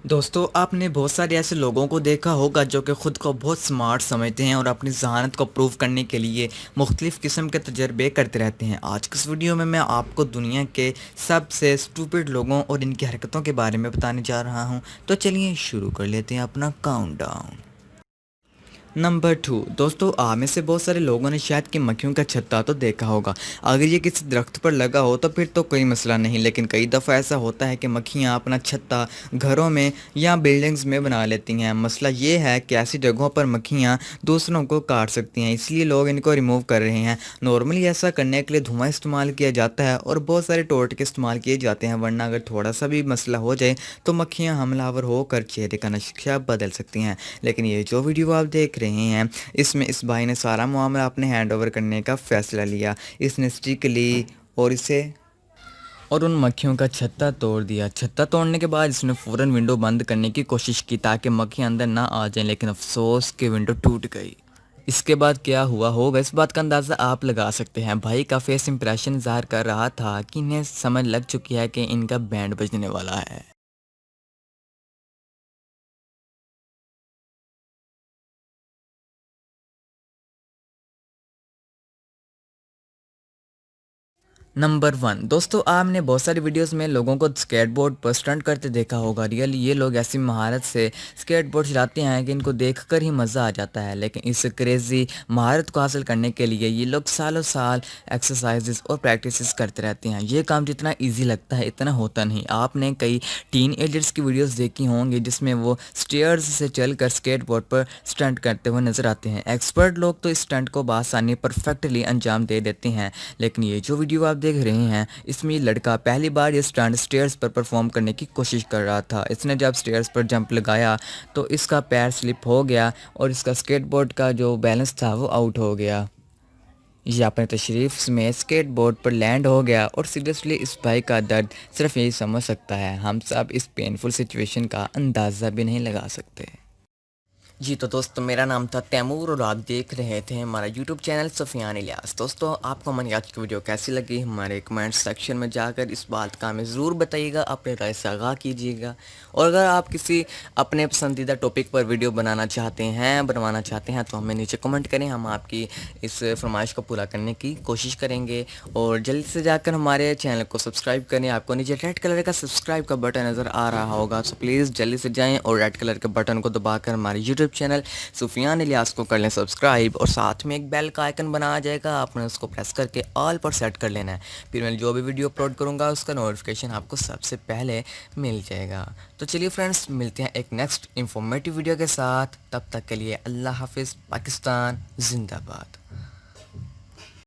دوستو آپ نے بہت سارے ایسے لوگوں کو دیکھا ہوگا جو کہ خود کو بہت سمارٹ سمجھتے ہیں اور اپنی ذہانت کو پروف کرنے کے لیے مختلف قسم کے تجربے کرتے رہتے ہیں۔ آج کی اس ویڈیو میں آپ کو دنیا کے سب سے سٹوپڈ لوگوں اور ان کی حرکتوں کے بارے میں بتانے جا رہا ہوں، تو چلیے شروع کر لیتے ہیں اپنا کاؤنٹ ڈاؤن۔ نمبر 2، دوستو آپ میں سے بہت سارے لوگوں نے شاید کہ مکھیوں کا چھتا تو دیکھا ہوگا۔ اگر یہ کسی درخت پر لگا ہو تو پھر تو کوئی مسئلہ نہیں، لیکن کئی دفعہ ایسا ہوتا ہے کہ مکھیاں اپنا چھتا گھروں میں یا بلڈنگز میں بنا لیتی ہیں۔ مسئلہ یہ ہے کہ ایسی جگہوں پر مکھیاں دوسروں کو کاٹ سکتی ہیں، اس لیے لوگ ان کو ریموو کر رہے ہیں۔ نارملی ایسا کرنے کے لیے دھواں استعمال کیا جاتا ہے اور بہت سارے ٹوٹکے استعمال کیے جاتے ہیں، ورنہ اگر تھوڑا سا بھی مسئلہ ہو جائے تو مکھیاں حملہ آور ہو کر چہرے کا نقشہ بدل سکتی ہیں۔ لیکن یہ جو ویڈیو آپ دیکھ رہے ہیں، اس میں اس بھائی نے سارا معاملہ اپنے ہینڈ اوور کرنے کا فیصلہ لیا۔ اس نے اسٹک لی اور ان مکھیوں کا چھتا توڑ دیا۔ چھتا توڑنے کے بعد اس نے فوراً ونڈو بند کرنے کی کوشش کی تاکہ مکھیاں اندر نہ آ جائیں، لیکن افسوس کہ ونڈو ٹوٹ گئی۔ اس کے بعد کیا ہوا ہوگا اس بات کا اندازہ آپ لگا سکتے ہیں۔ بھائی کا فیس امپریشن ظاہر کر رہا تھا کہ انہیں سمجھ لگ چکی ہے کہ ان کا بینڈ بجنے والا ہے۔ نمبر 1، دوستو آپ نے بہت ساری ویڈیوز میں لوگوں کو اسکیٹ بورڈ پر اسٹنٹ کرتے دیکھا ہوگا۔ ریئلی یہ لوگ ایسی مہارت سے اسکیٹ بورڈ چلاتے ہیں کہ ان کو دیکھ کر ہی مزہ آ جاتا ہے، لیکن اس کریزی مہارت کو حاصل کرنے کے لیے یہ لوگ سالوں سال ایکسرسائزز اور پریکٹسز کرتے رہتے ہیں۔ یہ کام جتنا ایزی لگتا ہے اتنا ہوتا نہیں۔ آپ نے کئی ٹین ایجرز کی ویڈیوز دیکھی ہوں گی جس میں وہ سٹیئرز سے چل کر اسکیٹ بورڈ پر اسٹنٹ کرتے ہوئے نظر آتے ہیں۔ ایکسپرٹ لوگ تو اس اسٹنٹ کو بآسانی پرفیکٹلی انجام دے دیتے ہیں، لیکن یہ جو ویڈیو آپ دیکھ رہے ہیں اس میں یہ لڑکا پہلی بار یہ سٹنٹ سٹیئرز پر پرفارم کرنے کی کوشش کر رہا تھا۔ اس نے جب سٹیئرز پر جمپ لگایا تو اس کا پیر سلپ ہو گیا اور اس کا اسکیٹ بورڈ کا جو بیلنس تھا وہ آؤٹ ہو گیا۔ یہ اپنے تشریف میں اسکیٹ بورڈ پر لینڈ ہو گیا اور سیریسلی اس بھائی کا درد صرف یہی سمجھ سکتا ہے۔ ہم سب اس پینفل سچویشن کا اندازہ بھی نہیں لگا سکتے۔ جی تو دوستو میرا نام تھا تیمور اور آپ دیکھ رہے تھے ہمارا یوٹیوب چینل سفیان الیاس۔ دوستو آپ کو ہماری آج کی ویڈیو کیسی لگی ہمارے کمنٹ سیکشن میں جا کر اس بات کا ہمیں ضرور بتائیے گا، اپنے رائے سے آگاہ کیجیے گا، اور اگر آپ کسی اپنے پسندیدہ ٹاپک پر ویڈیو بنوانا چاہتے ہیں تو ہمیں نیچے کمنٹ کریں، ہم آپ کی اس فرمائش کو پورا کرنے کی کوشش کریں گے۔ اور جلدی سے جا کر ہمارے چینل کو سبسکرائب کریں، آپ کو نیچے ریڈ کلر کا سبسکرائب کا بٹن نظر آ رہا ہوگا، سو پلیز جلدی سے جائیں اور ریڈ کلر کے بٹن کو دبا کر ہمارے یوٹیوب چینل سفیان الیاس کو کر لیں سبسکرائب، اور ساتھ میں ایک بیل کا آئیکن بنا آ جائے گا، آپ نے اس کو پریس کر کے آل پر سیٹ کر لینا ہے، پھر میں جو بھی ویڈیو اپلوڈ کروں گا اس کا نوٹیفیکیشن آپ کو سب سے پہلے مل جائے گا۔ تو چلیے فرینڈس، ملتے ہیں ایک نیکسٹ انفارمیٹیو ویڈیو کے ساتھ، تب تک کے لیے اللہ حافظ، پاکستان زندہ باد۔